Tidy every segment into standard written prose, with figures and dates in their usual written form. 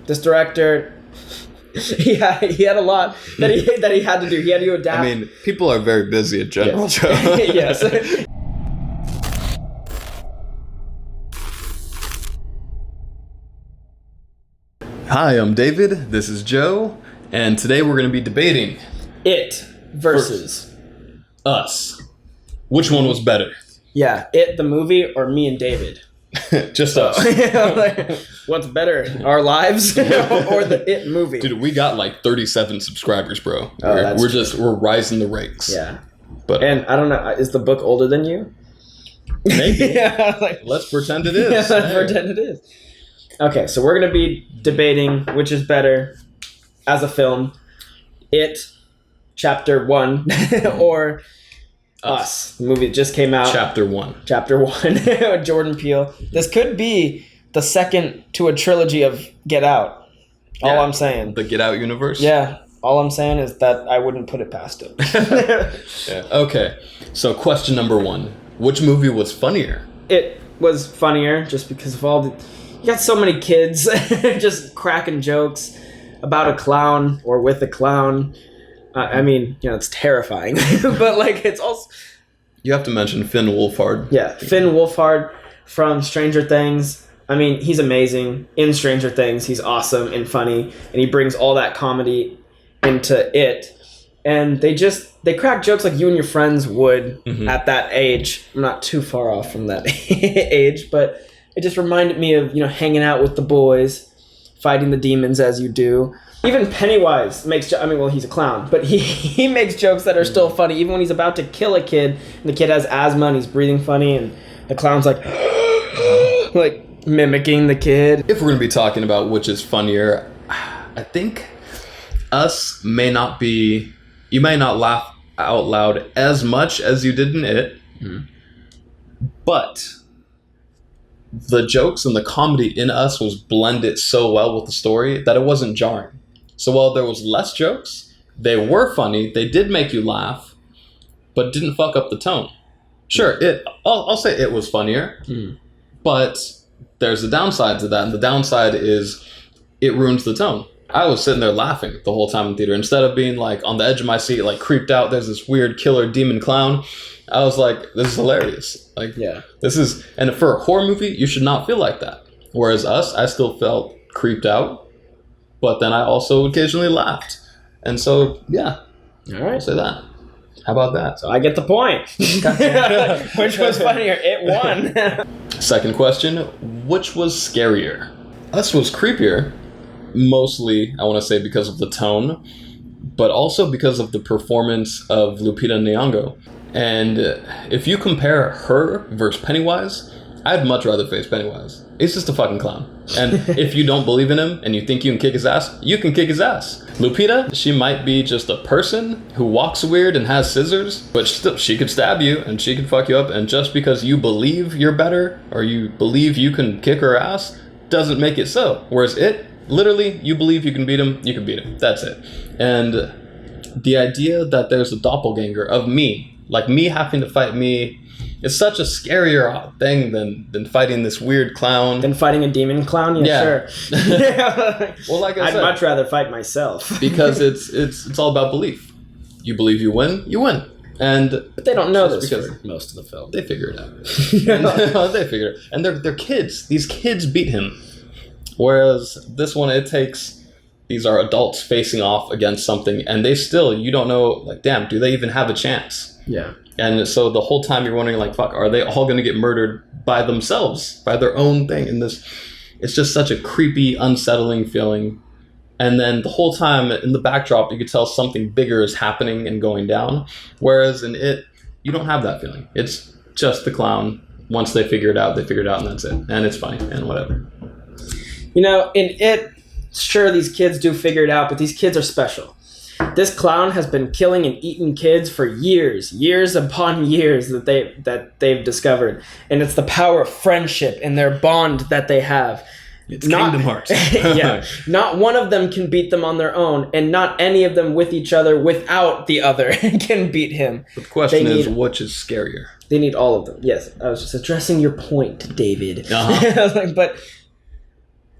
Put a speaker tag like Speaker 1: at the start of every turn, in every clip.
Speaker 1: This director, he had a lot that he had to do. He had to adapt.
Speaker 2: I mean, people are very busy in general.
Speaker 1: Yes.
Speaker 2: So.
Speaker 1: Yes.
Speaker 2: Hi, I'm David. This is Joe, and today we're going to be debating
Speaker 1: It versus
Speaker 2: Us. Which one was better?
Speaker 1: Yeah, It the movie or me and David.
Speaker 2: Just us.
Speaker 1: Like, what's better, our lives or the It movie?
Speaker 2: Dude, we got like 37 subscribers, bro.
Speaker 1: Oh,
Speaker 2: we're rising the ranks.
Speaker 1: Yeah.
Speaker 2: But
Speaker 1: And I don't know, is the book older than you?
Speaker 2: maybe.
Speaker 1: Yeah, like,
Speaker 2: Let's pretend it is.
Speaker 1: yeah, let's pretend it is. Okay, so we're going to be debating which is better as a film, It, Chapter 1, or Us. The movie just came out.
Speaker 2: Chapter 1.
Speaker 1: Chapter 1, Jordan Peele. This could be the second to a trilogy of Get Out. All
Speaker 2: Yeah,
Speaker 1: I'm saying.
Speaker 2: The Get Out universe?
Speaker 1: Yeah, all I'm saying is that I wouldn't put it past him.
Speaker 2: Yeah. Okay, so question number 1. Which movie was funnier?
Speaker 1: It was funnier just because of all the... You got so many kids just cracking jokes about a clown or with a clown. I mean, you know, it's terrifying. But, like, it's also...
Speaker 2: You have to mention Finn Wolfhard.
Speaker 1: Yeah, Finn Wolfhard from Stranger Things. I mean, he's amazing in Stranger Things. He's awesome and funny. And he brings all that comedy into It. And they crack jokes like you and your friends would at that age. I'm not too far off from that age, but it just reminded me of, you know, hanging out with the boys, fighting the demons as you do. Even Pennywise makes, I mean, well, he's a clown, but he makes jokes that are still funny, even when he's about to kill a kid, and the kid has asthma and he's breathing funny, and the clown's like, like mimicking the kid.
Speaker 2: If we're going to be talking about which is funnier, I think Us may not be, you may not laugh out loud as much as you did in It, but the jokes and the comedy in Us was blended so well with the story that it wasn't jarring. So while there was less jokes, they were funny, they did make you laugh, but didn't fuck up the tone. Sure, I'll say It was funnier, but there's a downside to that, and the downside is it ruins the tone. I was sitting there laughing the whole time in theater. Instead of being like on the edge of my seat, like creeped out, there's this weird killer demon clown, I was like, this is hilarious. Like,
Speaker 1: Yeah.
Speaker 2: this is, and for a horror movie, you should not feel like that. Whereas Us, I still felt creeped out, but then I also occasionally laughed. And so, yeah,
Speaker 1: All right.
Speaker 2: I'll say that. How about that?
Speaker 1: So I get the point. Which was funnier? It won.
Speaker 2: Second question, which was scarier? Us was creepier, mostly, I want to say, because of the tone, but also because of the performance of Lupita Nyong'o. And if you compare her versus Pennywise, I'd much rather face Pennywise. He's just a fucking clown. And if you don't believe in him and you think you can kick his ass, you can kick his ass. Lupita, she might be just a person who walks weird and has scissors, but still, she could stab you and she could fuck you up. And just because you believe you're better or you believe you can kick her ass doesn't make it so. Whereas It, literally, you believe you can beat him, you can beat him. That's it. And the idea that there's a doppelganger of me, like me having to fight me, is such a scarier thing than fighting this weird clown.
Speaker 1: Than fighting a demon clown? Yeah. Sure.
Speaker 2: Well, like I
Speaker 1: I'd
Speaker 2: said,
Speaker 1: much rather fight myself.
Speaker 2: because it's all about belief. You believe you win, you win. And
Speaker 1: But they don't know this
Speaker 2: because
Speaker 1: for most of the film.
Speaker 2: they figure it out. They figure it. And they're kids. These kids beat him. Whereas this one, it takes, these are adults facing off against something, and they still, you don't know, like, damn, do they even have a chance?
Speaker 1: Yeah.
Speaker 2: And so the whole time you're wondering, like, fuck, are they all going to get murdered by themselves, by their own thing? And this, it's just such a creepy, unsettling feeling. And then the whole time in the backdrop, you could tell something bigger is happening and going down. Whereas in It, you don't have that feeling. It's just the clown. Once they figure it out, and that's it. And it's funny and whatever.
Speaker 1: You know, in It, sure, these kids do figure it out, but these kids are special. This clown has been killing and eating kids for years upon years that they've discovered. And it's the power of friendship and their bond that they have.
Speaker 2: It's Kingdom Hearts.
Speaker 1: Yeah. Not one of them can beat them on their own, and not any of them with each other without the other can beat him.
Speaker 2: The question is, which is scarier?
Speaker 1: They need all of them. Yes, I was just addressing your point, David.
Speaker 2: Uh-huh.
Speaker 1: But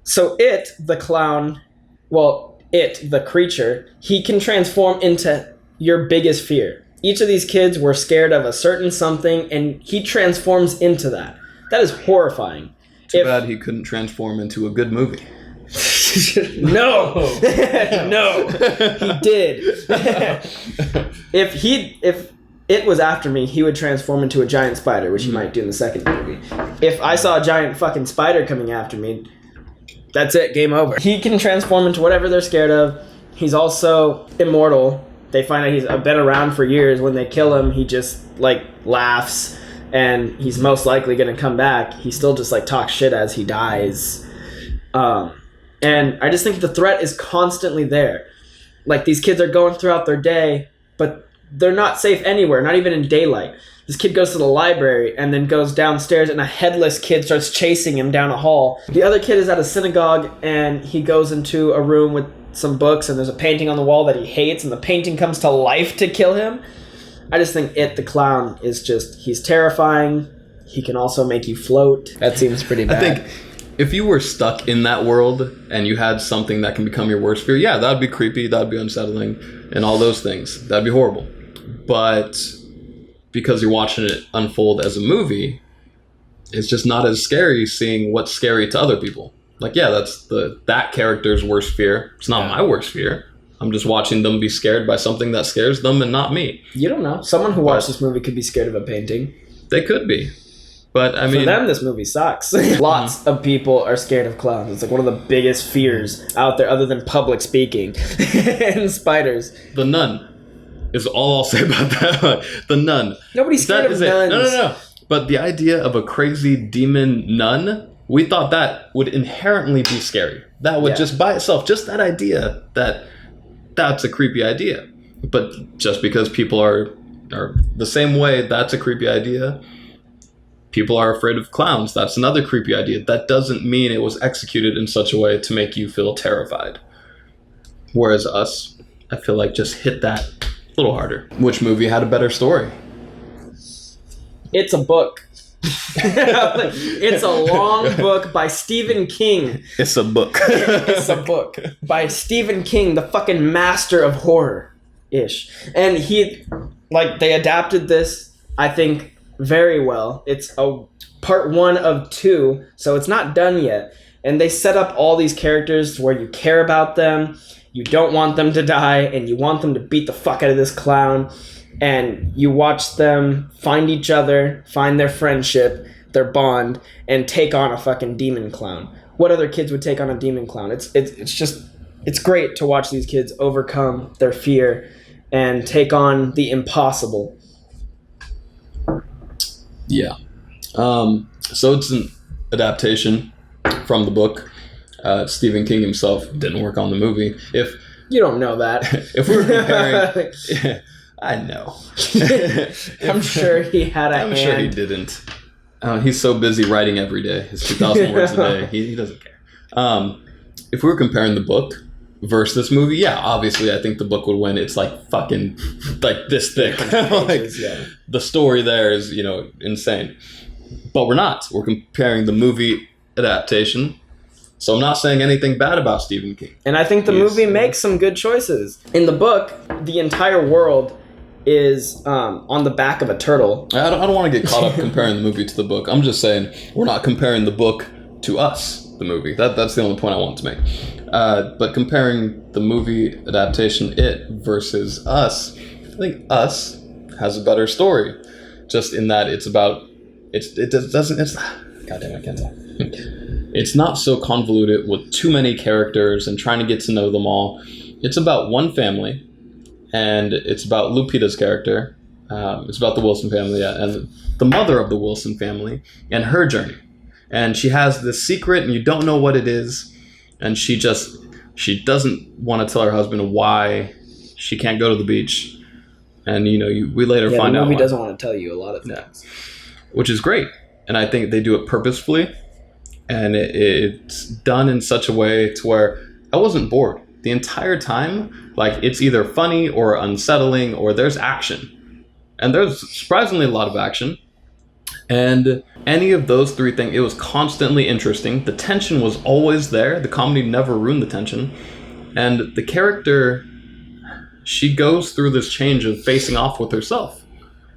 Speaker 1: So it, the clown, well, it, the creature, he can transform into your biggest fear. Each of these kids were scared of a certain something, and he transforms into that. That is horrifying.
Speaker 2: Too bad he couldn't transform into a good movie.
Speaker 1: No, no, he did. If it was after me, he would transform into a giant spider, which he might do in the second movie. If I saw a giant fucking spider coming after me, that's it, game over. He can transform into whatever they're scared of. He's also immortal. They find out he's been around for years. When they kill him, he just like laughs, and he's most likely going to come back. He still just like talks shit as he dies. And I just think the threat is constantly there. Like, these kids are going throughout their day, but they're not safe anywhere, not even in daylight. This kid goes to the library and then goes downstairs, and a headless kid starts chasing him down a hall. The other kid is at a synagogue, and he goes into a room with some books, and there's a painting on the wall that he hates, and the painting comes to life to kill him. I just think It, the clown, is just, he's terrifying. He can also make you float. That seems pretty bad.
Speaker 2: I think if you were stuck in that world and you had something that can become your worst fear, yeah, that would be creepy, that would be unsettling, and all those things. That'd be horrible. But because you're watching it unfold as a movie, it's just not as scary seeing what's scary to other people. Like, yeah, that's that character's worst fear. It's not my worst fear. I'm just watching them be scared by something that scares them and not me.
Speaker 1: You don't know. Someone who watched this movie could be scared of a painting.
Speaker 2: They could be. But I mean,
Speaker 1: for them, this movie sucks. Lots of people are scared of clowns. It's like one of the biggest fears out there, other than public speaking and spiders.
Speaker 2: The Nun is all I'll say about that. The Nun.
Speaker 1: Nobody's scared of nuns.
Speaker 2: No. But the idea of a crazy demon nun, we thought that would inherently be scary. That would just by itself, just that idea, that's a creepy idea. But just because people are the same way, that's a creepy idea. People are afraid of clowns. That's another creepy idea. That doesn't mean it was executed in such a way to make you feel terrified. Whereas Us, I feel like, just hit that a little harder. Which movie had a better story?
Speaker 1: It's a book. It's a long book by Stephen King.
Speaker 2: It's a book.
Speaker 1: It's a book by Stephen King, the fucking master of horror-ish. And they adapted this, I think, very well. It's a part 1 of 2, so it's not done yet. And they set up all these characters where you care about them, you don't want them to die, and you want them to beat the fuck out of this clown. And you watch them find each other, find their friendship, their bond, and take on a fucking demon clown. What other kids would take on a demon clown? It's great to watch these kids overcome their fear and take on the impossible.
Speaker 2: Yeah. So it's an adaptation from the book. Stephen King himself didn't work on the movie. If
Speaker 1: you don't know that.
Speaker 2: If we're comparing... I know.
Speaker 1: I'm sure he had a hand.
Speaker 2: I'm sure he didn't. He's so busy writing every day. His 2,000 words a day. He doesn't care. If we were comparing the book versus this movie, yeah, obviously I think the book would win. It's like fucking like this thick. The story there is, insane. But we're not. We're comparing the movie adaptation. So I'm not saying anything bad about Stephen King.
Speaker 1: And I think the movie makes some good choices. In the book, the entire world is on the back of a turtle.
Speaker 2: I don't want to get caught up comparing the movie to the book. I'm just saying we're not comparing the book to Us, the movie. That's the only point I want to make. But comparing the movie adaptation, It, versus Us, I think Us has a better story. Just in that it's about... God damn, I can't tell. It's not so convoluted with too many characters and trying to get to know them all. It's about one family, and it's about Lupita's character. It's about the Wilson family, and the mother of the Wilson family, and her journey. And she has this secret, and you don't know what it is, and she doesn't want to tell her husband why she can't go to the beach. And, we later find out
Speaker 1: the movie
Speaker 2: why.
Speaker 1: doesn't want to tell you a lot of things.
Speaker 2: Which is great. And I think they do it purposefully. And it's done in such a way to where I wasn't bored the entire time. Like, it's either funny or unsettling or there's action. And there's surprisingly a lot of action. And any of those three things, it was constantly interesting. The tension was always there. The comedy never ruined the tension. And the character, she goes through this change of facing off with herself.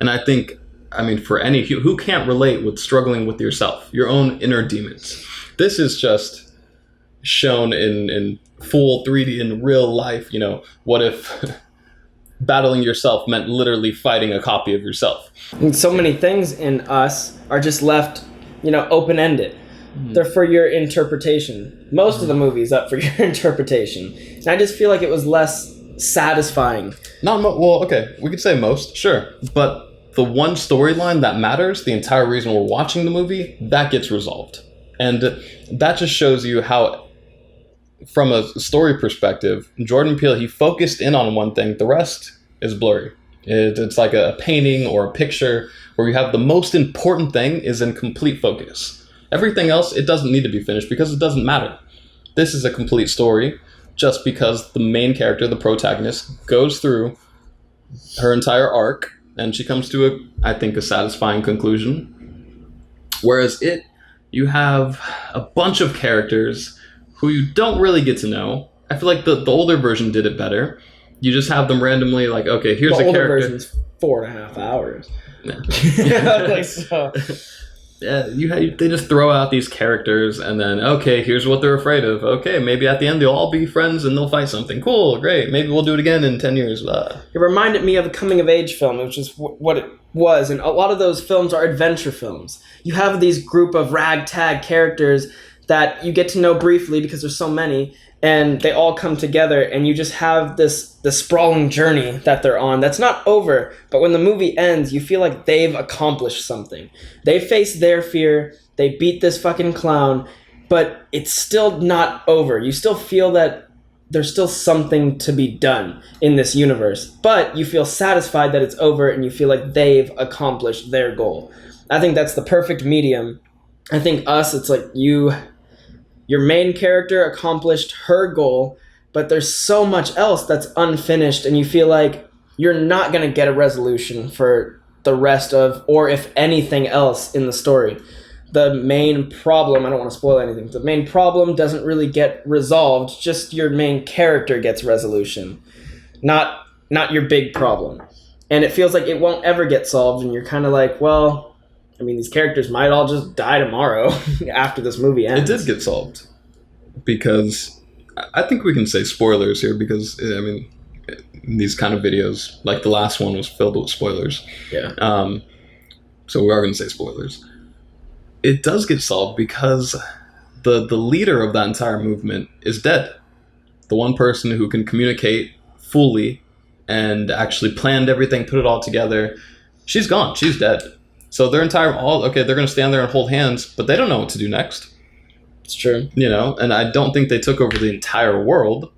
Speaker 2: And I think, for any, who can't relate with struggling with yourself, your own inner demons? This is just shown in full 3D in real life. What if battling yourself meant literally fighting a copy of yourself?
Speaker 1: And so many things in us are just left, open-ended. They're for your interpretation. Most of the movie's up for your interpretation. And I just feel like it was less satisfying.
Speaker 2: Okay, we could say most, sure. But the one storyline that matters, the entire reason we're watching the movie, that gets resolved. And that just shows you how, from a story perspective, Jordan Peele, he focused in on one thing. The rest is blurry. It's like a painting or a picture where you have the most important thing is in complete focus. Everything else, it doesn't need to be finished because it doesn't matter. This is a complete story just because the main character, the protagonist, goes through her entire arc and she comes to a satisfying conclusion. Whereas you have a bunch of characters who you don't really get to know. I feel like the older version did it better. You just have them randomly like, okay, here's a character. The older
Speaker 1: version's 4.5 hours.
Speaker 2: Yeah. They just throw out these characters and then, okay, here's what they're afraid of. Okay, maybe at the end they'll all be friends and they'll fight something. Cool, great. Maybe we'll do it again in 10 years. It
Speaker 1: reminded me of a coming-of-age film, which is what it was. And a lot of those films are adventure films. You have these group of ragtag characters that you get to know briefly because there's so many, and they all come together, and you just have this sprawling journey that they're on that's not over, but when the movie ends, you feel like they've accomplished something. They faced their fear, they beat this fucking clown, but it's still not over. You still feel that there's still something to be done in this universe, but you feel satisfied that it's over, and you feel like they've accomplished their goal. I think that's the perfect medium. I think it's like your main character accomplished her goal, but there's so much else that's unfinished, and you feel like you're not going to get a resolution for the rest of, or if anything else in the story. The main problem, I don't want to spoil anything, the main problem doesn't really get resolved, just your main character gets resolution, not your big problem. And it feels like it won't ever get solved, and you're kind of like, well, these characters might all just die tomorrow after this movie ends.
Speaker 2: It did get solved. Because I think we can say spoilers here because, these kind of videos, like the last one was filled with spoilers.
Speaker 1: Yeah.
Speaker 2: So we are going to say spoilers. It does get solved because the leader of that entire movement is dead. The one person who can communicate fully and actually planned everything, put it all together, she's gone. She's dead. So they're going to stand there and hold hands, but they don't know what to do next.
Speaker 1: It's true.
Speaker 2: And I don't think they took over the entire world.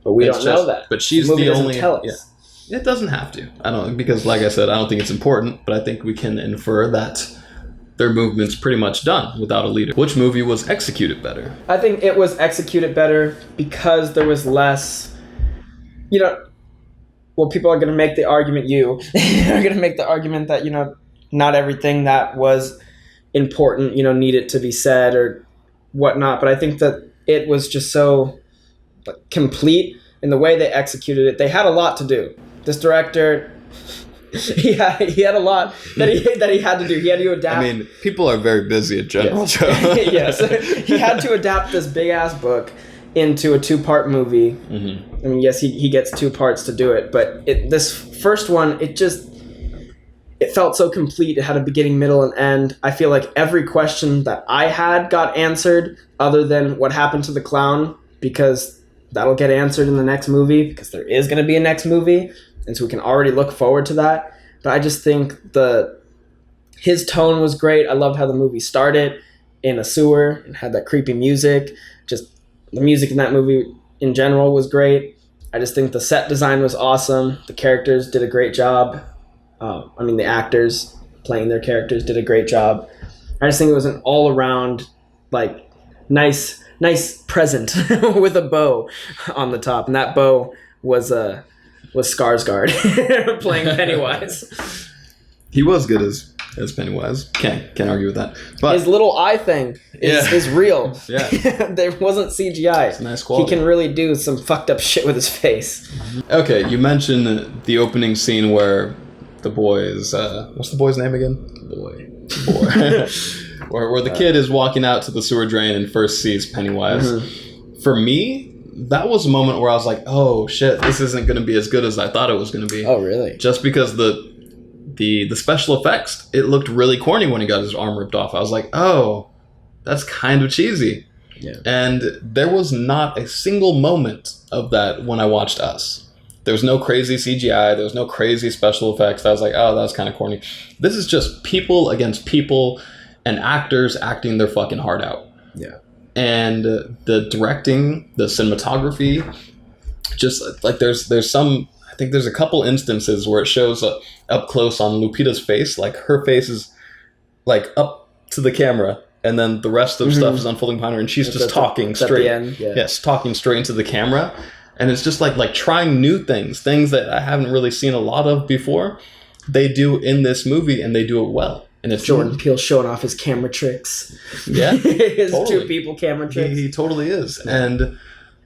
Speaker 1: But we don't know that.
Speaker 2: But she's
Speaker 1: the
Speaker 2: only.
Speaker 1: Tell us.
Speaker 2: Yeah, it doesn't have to. Because like I said, I don't think it's important, but I think we can infer that their movement's pretty much done without a leader. Which movie was executed better?
Speaker 1: I think it was executed better because there was less, people are going to make the argument, are going to make the argument that, not everything that was important, needed to be said or whatnot. But I think that it was just so complete in the way they executed it. They had a lot to do. This director, he had a lot that he had to do. He had to adapt.
Speaker 2: People are very busy in general.
Speaker 1: Yes. He had to adapt this big ass book into a 2-part movie. Mm-hmm. Yes, he gets 2 parts to do it, but this first one, it felt so complete. It had a beginning, middle, and end. I feel like every question that I had got answered other than what happened to the clown, because that'll get answered in the next movie, because there is going to be a next movie, and so we can already look forward to that. But I just think his tone was great. I loved how the movie started in a sewer and had that creepy music. Just the music in that movie in general was great. I just think the set design was awesome. The characters did a great job. The actors playing their characters did a great job. I just think it was an all-around, nice present with a bow on the top, and that bow was Skarsgård playing Pennywise.
Speaker 2: He was good as as Pennywise. Can't argue with that. But
Speaker 1: his little eye thing is real.
Speaker 2: Yeah.
Speaker 1: There wasn't CGI.
Speaker 2: It's nice quality.
Speaker 1: He can really do some fucked up shit with his face.
Speaker 2: Okay, you mentioned the opening scene where the boy is... what's the boy's name again? Boy. Where the kid is walking out to the sewer drain and first sees Pennywise. Mm-hmm. For me, that was a moment where I was like, oh shit, this isn't going to be as good as I thought it was going to be.
Speaker 1: Oh, really?
Speaker 2: Just because the special effects, it looked really corny when he got his arm ripped off. I was like, oh, that's kind of cheesy.
Speaker 1: Yeah.
Speaker 2: And there was not a single moment of that when I watched Us. There was no crazy CGI. There was no crazy special effects. I was like, oh, that's kind of corny. This is just people against people and actors acting their fucking heart out.
Speaker 1: Yeah.
Speaker 2: And the directing, the cinematography, just like there's some, I think there's a couple instances where it shows up close on Lupita's face, like her face is like up to the camera, and then the rest of stuff is unfolding behind her, and she's just talking straight.
Speaker 1: At the end, yeah.
Speaker 2: Yes, talking straight into the camera, and it's just like trying new things that I haven't really seen a lot of before. They do in this movie, and they do it well. And it's
Speaker 1: Jordan Peele showing off his camera tricks.
Speaker 2: Yeah,
Speaker 1: his
Speaker 2: totally.
Speaker 1: 2 people camera tricks.
Speaker 2: He totally is, and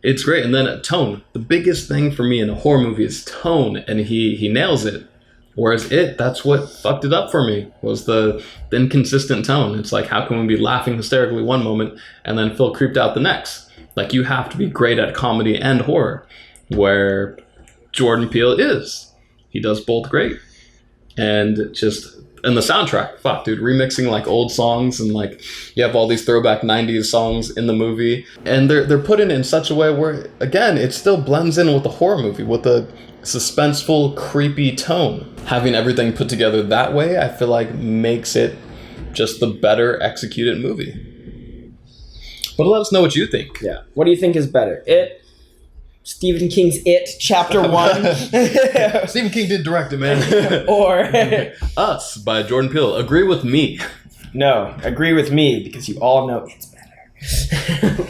Speaker 2: it's great. And then tone. The biggest thing for me in a horror movie is tone, and he nails it. Whereas that's what fucked it up for me, was the inconsistent tone. It's like, how can we be laughing hysterically one moment and then feel creeped out the next? Like, you have to be great at comedy and horror, where Jordan Peele is. He does both great. And the soundtrack, fuck, dude, remixing like old songs, and like you have all these throwback 90s songs in the movie, and they're put in such a way where, again, it still blends in with the horror movie, with a suspenseful, creepy tone. Having everything put together that way, I feel like makes it just the better executed movie. But let us know what you think.
Speaker 1: Yeah. What do you think is better? Stephen King's It, Chapter 1.
Speaker 2: Stephen King did direct it, man.
Speaker 1: Or
Speaker 2: Us by Jordan Peele. Agree with me.
Speaker 1: No, agree with me, because you all know it's better.